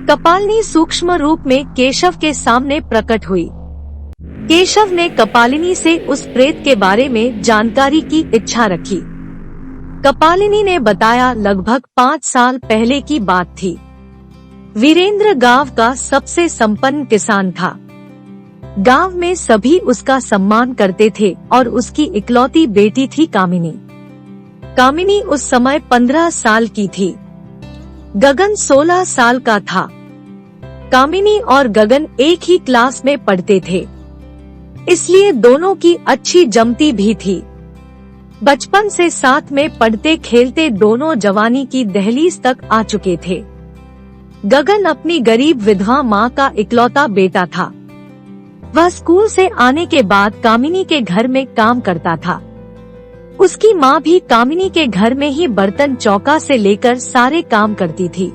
कपालिनी सूक्ष्म रूप में केशव के सामने प्रकट हुई। केशव ने कपालिनी से उस प्रेत के बारे में जानकारी की इच्छा रखी। कपालिनी ने बताया लगभग 5 साल पहले की बात थी। वीरेंद्र गांव का सबसे संपन्न किसान था। गांव में सभी उसका सम्मान करते थे और उसकी इकलौती बेटी थी कामिनी। कामिनी उस समय 15 साल की थी। गगन 16 साल का था। कामिनी और गगन एक ही क्लास में पढ़ते थे, इसलिए दोनों की अच्छी जमती भी थी। बचपन से साथ में पढ़ते खेलते दोनों जवानी की दहलीज तक आ चुके थे। गगन अपनी गरीब विधवा माँ का इकलौता बेटा था। वह स्कूल से आने के बाद कामिनी के घर में काम करता था। उसकी माँ भी कामिनी के घर में ही बर्तन चौका से लेकर सारे काम करती थी।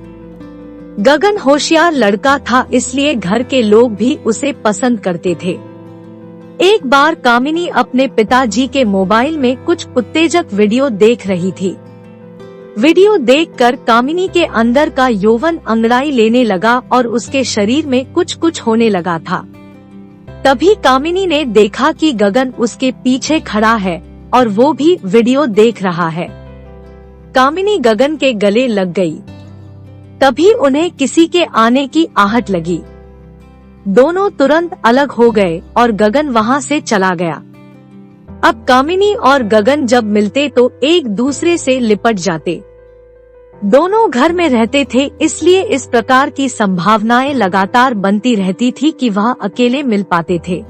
गगन होशियार लड़का था, इसलिए घर के लोग भी उसे पसंद करते थे। एक बार कामिनी अपने पिताजी के मोबाइल में कुछ उत्तेजक वीडियो देख रही थी। वीडियो देखकर कामिनी के अंदर का यौवन अंगड़ाई लेने लगा और उसके शरीर में कुछ कुछ होने लगा था। तभी कामिनी ने देखा कि गगन उसके पीछे खड़ा है और वो भी वीडियो देख रहा है। कामिनी गगन के गले लग गई। तभी उन्हें किसी के आने की आहट लगी। दोनों तुरंत अलग हो गए और गगन वहां से चला गया। अब कामिनी और गगन जब मिलते तो एक दूसरे से लिपट जाते। दोनों घर में रहते थे, इसलिए इस प्रकार की संभावनाएं लगातार बनती रहती थी कि वह अकेले मिल पाते थे।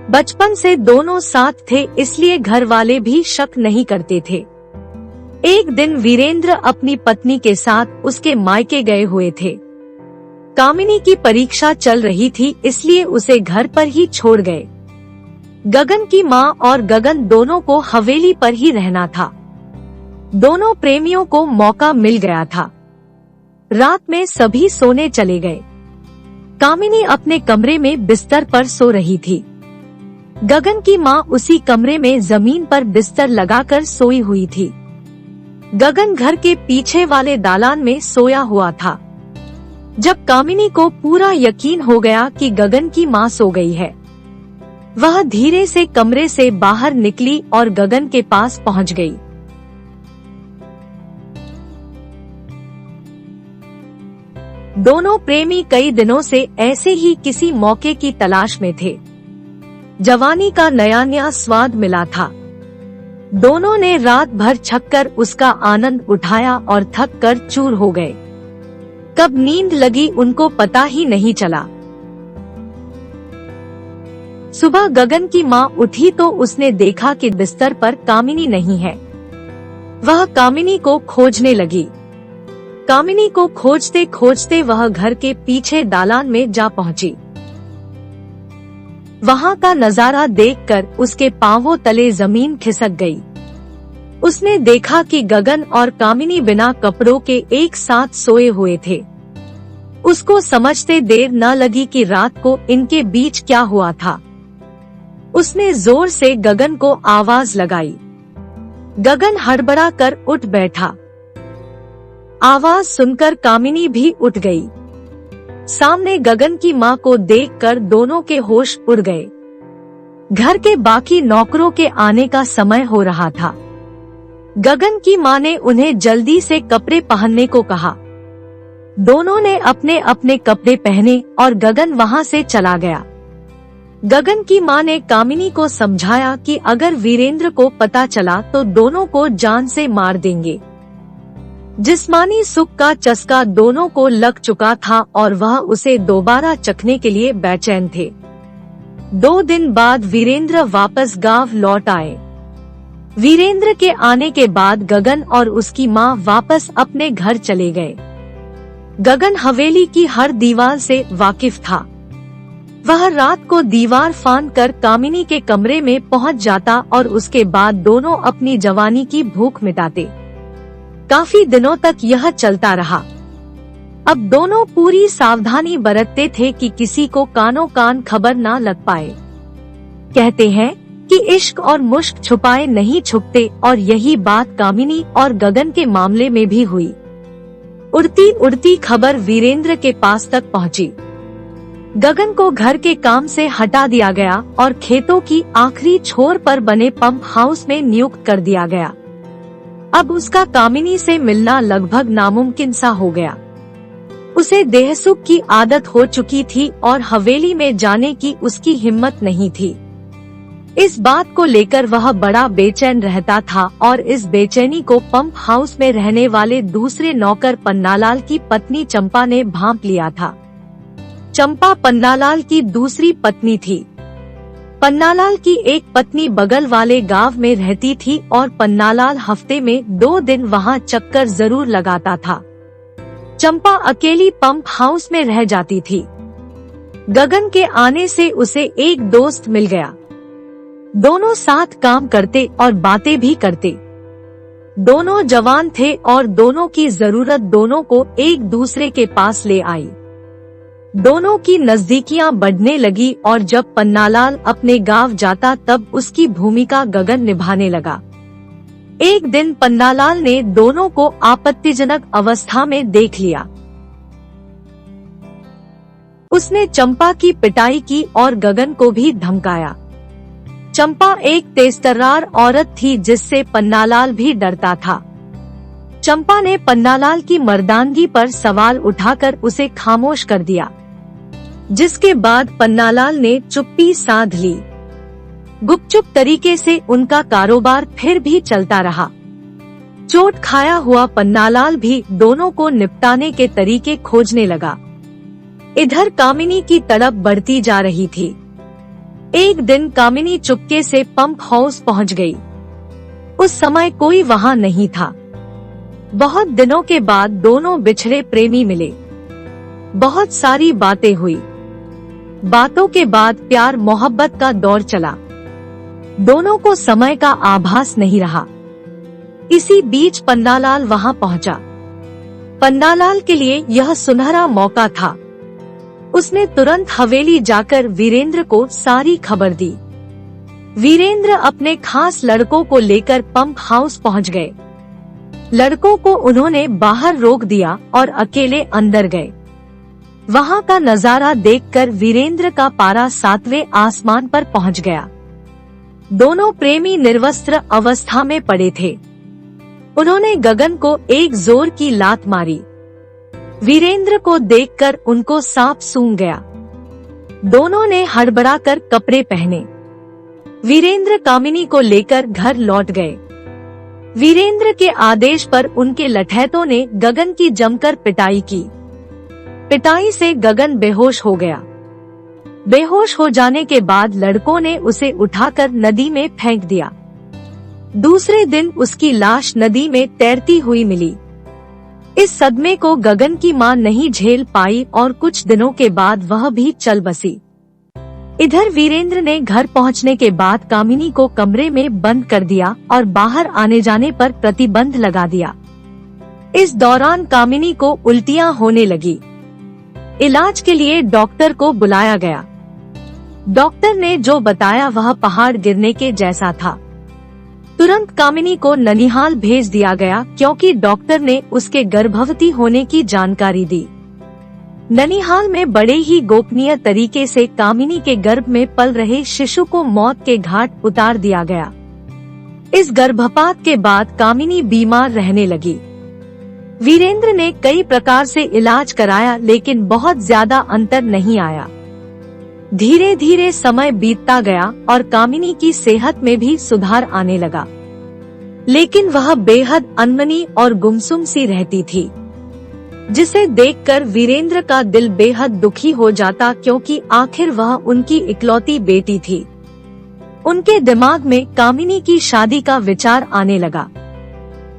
बचपन से दोनों साथ थे, इसलिए घर वाले भी शक नहीं करते थे। एक दिन वीरेंद्र अपनी पत्नी के साथ उसके मायके गए हुए थे। कामिनी की परीक्षा चल रही थी, इसलिए उसे घर पर ही छोड़ गए। गगन की माँ और गगन दोनों को हवेली पर ही रहना था। दोनों प्रेमियों को मौका मिल गया था। रात में सभी सोने चले गए। कामिनी अपने कमरे में बिस्तर पर सो रही थी। गगन की माँ उसी कमरे में जमीन पर बिस्तर लगाकर सोई हुई थी। गगन घर के पीछे वाले दालान में सोया हुआ था। जब कामिनी को पूरा यकीन हो गया कि गगन की माँ सो गई है, वह धीरे से कमरे से बाहर निकली और गगन के पास पहुंच गई। दोनों प्रेमी कई दिनों से ऐसे ही किसी मौके की तलाश में थे। जवानी का नया नया स्वाद मिला था। दोनों ने रात भर छककर उसका आनंद उठाया और थक कर चूर हो गए। कब नींद लगी उनको पता ही नहीं चला। सुबह गगन की माँ उठी तो उसने देखा कि बिस्तर पर कामिनी नहीं है। वह कामिनी को खोजने लगी। कामिनी को खोजते खोजते वह घर के पीछे दालान में जा पहुंची। वहां का नजारा देखकर उसके पांवों तले जमीन खिसक गई। उसने देखा कि गगन और कामिनी बिना कपड़ों के एक साथ सोए हुए थे। उसको समझते देर न लगी कि रात को इनके बीच क्या हुआ था। उसने जोर से गगन को आवाज लगाई। गगन हड़बड़ा कर उठ बैठा। आवाज सुनकर कामिनी भी उठ गई। सामने गगन की माँ को देखकर दोनों के होश उड़ गए। घर के बाकी नौकरों के आने का समय हो रहा था। गगन की माँ ने उन्हें जल्दी से कपड़े पहनने को कहा। दोनों ने अपने अपने कपड़े पहने और गगन वहां से चला गया। गगन की माँ ने कामिनी को समझाया कि अगर वीरेंद्र को पता चला तो दोनों को जान से मार देंगे। जिस्मानी सुख का चस्का दोनों को लग चुका था और वह उसे दोबारा चखने के लिए बेचैन थे। 2 दिन बाद वीरेंद्र वापस गांव लौट आए। वीरेंद्र के आने के बाद गगन और उसकी माँ वापस अपने घर चले गए। गगन हवेली की हर दीवार से वाकिफ था। वह रात को दीवार फांद कर कामिनी के कमरे में पहुंच जाता और उसके बाद दोनों अपनी जवानी की भूख मिटाते। काफी दिनों तक यह चलता रहा। अब दोनों पूरी सावधानी बरतते थे कि किसी को कानों कान खबर ना लग पाए। कहते हैं कि इश्क और मुश्क छुपाए नहीं छुपते, और यही बात कामिनी और गगन के मामले में भी हुई। उड़ती उड़ती खबर वीरेंद्र के पास तक पहुंची। गगन को घर के काम से हटा दिया गया और खेतों की आखिरी छोर पर बने पंप हाउस में नियुक्त कर दिया गया। अब उसका कामिनी से मिलना लगभग नामुमकिन सा हो गया। उसे देहसुख की आदत हो चुकी थी और हवेली में जाने की उसकी हिम्मत नहीं थी। इस बात को लेकर वह बड़ा बेचैन रहता था और इस बेचैनी को पंप हाउस में रहने वाले दूसरे नौकर पन्नालाल की पत्नी चंपा ने भांप लिया था। चंपा पन्नालाल की दूसरी पत्नी थी। पन्नालाल की एक पत्नी बगल वाले गांव में रहती थी और पन्नालाल हफ्ते में 2 दिन वहां चक्कर जरूर लगाता था। चंपा अकेली पंप हाउस में रह जाती थी। गगन के आने से उसे एक दोस्त मिल गया। दोनों साथ काम करते और बातें भी करते। दोनों जवान थे और दोनों की जरूरत दोनों को एक दूसरे के पास ले आई। दोनों की नजदीकियां बढ़ने लगी और जब पन्नालाल अपने गांव जाता तब उसकी भूमिका गगन निभाने लगा। एक दिन पन्नालाल ने दोनों को आपत्तिजनक अवस्था में देख लिया। उसने चंपा की पिटाई की और गगन को भी धमकाया। चंपा एक तेजतर्रार औरत थी जिससे पन्नालाल भी डरता था। चंपा ने पन्नालाल की मर्दानगी पर सवाल उठाकर उसे खामोश कर दिया, जिसके बाद पन्नालाल ने चुप्पी साध ली। गुपचुप तरीके से उनका कारोबार फिर भी चलता रहा। चोट खाया हुआ पन्नालाल भी दोनों को निपटाने के तरीके खोजने लगा। इधर कामिनी की तड़प बढ़ती जा रही थी। एक दिन कामिनी चुपके से पंप हाउस पहुंच गई। उस समय कोई वहां नहीं था। बहुत दिनों के बाद दोनों बिछड़े प्रेमी मिले। बहुत सारी बातें हुई। बातों के बाद प्यार मोहब्बत का दौर चला। दोनों को समय का आभास नहीं रहा। इसी बीच पन्नालाल वहां पहुंचा। पन्नालाल के लिए यह सुनहरा मौका था। उसने तुरंत हवेली जाकर वीरेंद्र को सारी खबर दी। वीरेंद्र अपने खास लड़कों को लेकर पंप हाउस पहुंच गए। लड़कों को उन्होंने बाहर रोक दिया और अकेले अंदर गए। वहां का नजारा देखकर वीरेंद्र का पारा 7वें आसमान पर पहुंच गया। दोनों प्रेमी निर्वस्त्र अवस्था में पड़े थे। उन्होंने गगन को एक जोर की लात मारी। वीरेंद्र को देखकर उनको सांप सूंघ गया। दोनों ने हड़बड़ाकर कपड़े पहने। वीरेंद्र कामिनी को लेकर घर लौट गए। वीरेंद्र के आदेश पर उनके लठैतों ने गगन की जमकर पिटाई की। पिटाई से गगन बेहोश हो गया। बेहोश हो जाने के बाद लड़कों ने उसे उठाकर नदी में फेंक दिया। दूसरे दिन उसकी लाश नदी में तैरती हुई मिली। इस सदमे को गगन की मां नहीं झेल पाई और कुछ दिनों के बाद वह भी चल बसी। इधर वीरेंद्र ने घर पहुंचने के बाद कामिनी को कमरे में बंद कर दिया और बाहर आने जाने पर प्रतिबंध लगा दिया। इस दौरान कामिनी को उल्टियां होने लगी। इलाज के लिए डॉक्टर को बुलाया गया। डॉक्टर ने जो बताया वह पहाड़ गिरने के जैसा था। तुरंत कामिनी को ननिहाल भेज दिया गया क्योंकि डॉक्टर ने उसके गर्भवती होने की जानकारी दी। ननिहाल में बड़े ही गोपनीय तरीके से कामिनी के गर्भ में पल रहे शिशु को मौत के घाट उतार दिया गया। इस गर्भपात के बाद कामिनी बीमार रहने लगी। वीरेंद्र ने कई प्रकार से इलाज कराया लेकिन बहुत ज्यादा अंतर नहीं आया। धीरे धीरे समय बीतता गया और कामिनी की सेहत में भी सुधार आने लगा, लेकिन वह बेहद अनमनी और गुमसुम सी रहती थी, जिसे देखकर वीरेंद्र का दिल बेहद दुखी हो जाता क्योंकि आखिर वह उनकी इकलौती बेटी थी। उनके दिमाग में कामिनी की शादी का विचार आने लगा।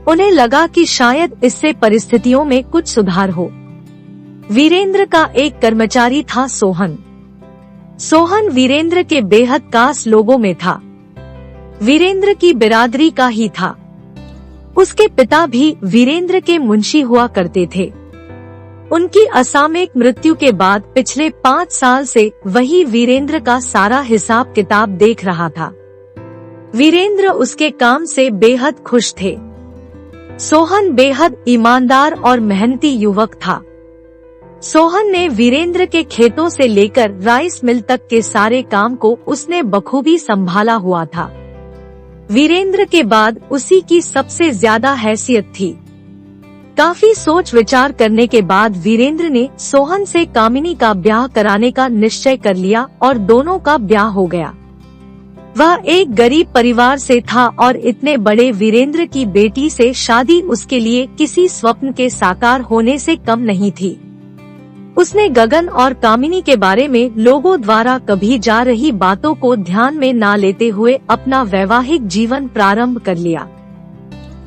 उन्हें लगा कि शायद इससे परिस्थितियों में कुछ सुधार हो। वीरेंद्र का एक कर्मचारी था सोहन। सोहन वीरेंद्र के बेहद खास लोगों में था। वीरेंद्र की बिरादरी का ही था। उसके पिता भी वीरेंद्र के मुंशी हुआ करते थे। उनकी असामयिक मृत्यु के बाद पिछले 5 साल से वही वीरेंद्र का सारा हिसाब किताब देख रहा था। वीरेंद्र उसके काम से बेहद खुश थे। सोहन बेहद ईमानदार और मेहनती युवक था। सोहन ने वीरेंद्र के खेतों से लेकर राइस मिल तक के सारे काम को उसने बखूबी संभाला हुआ था। वीरेंद्र के बाद उसी की सबसे ज्यादा हैसियत थी। काफी सोच विचार करने के बाद वीरेंद्र ने सोहन से कामिनी का ब्याह कराने का निश्चय कर लिया और दोनों का ब्याह हो गया। वह एक गरीब परिवार से था और इतने बड़े वीरेंद्र की बेटी से शादी उसके लिए किसी स्वप्न के साकार होने से कम नहीं थी। उसने गगन और कामिनी के बारे में लोगों द्वारा कभी जा रही बातों को ध्यान में ना लेते हुए अपना वैवाहिक जीवन प्रारंभ कर लिया।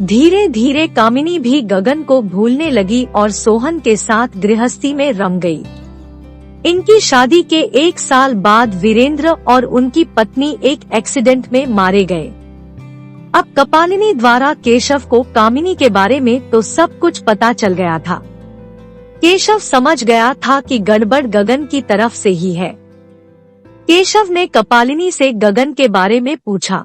धीरे धीरे कामिनी भी गगन को भूलने लगी और सोहन के साथ गृहस्थी में रम गई। इनकी शादी के 1 साल बाद वीरेंद्र और उनकी पत्नी एक एक्सीडेंट में मारे गए। अब कपालिनी द्वारा केशव को कामिनी के बारे में तो सब कुछ पता चल गया था। केशव समझ गया था कि गड़बड़ गगन की तरफ से ही है। केशव ने कपालिनी से गगन के बारे में पूछा।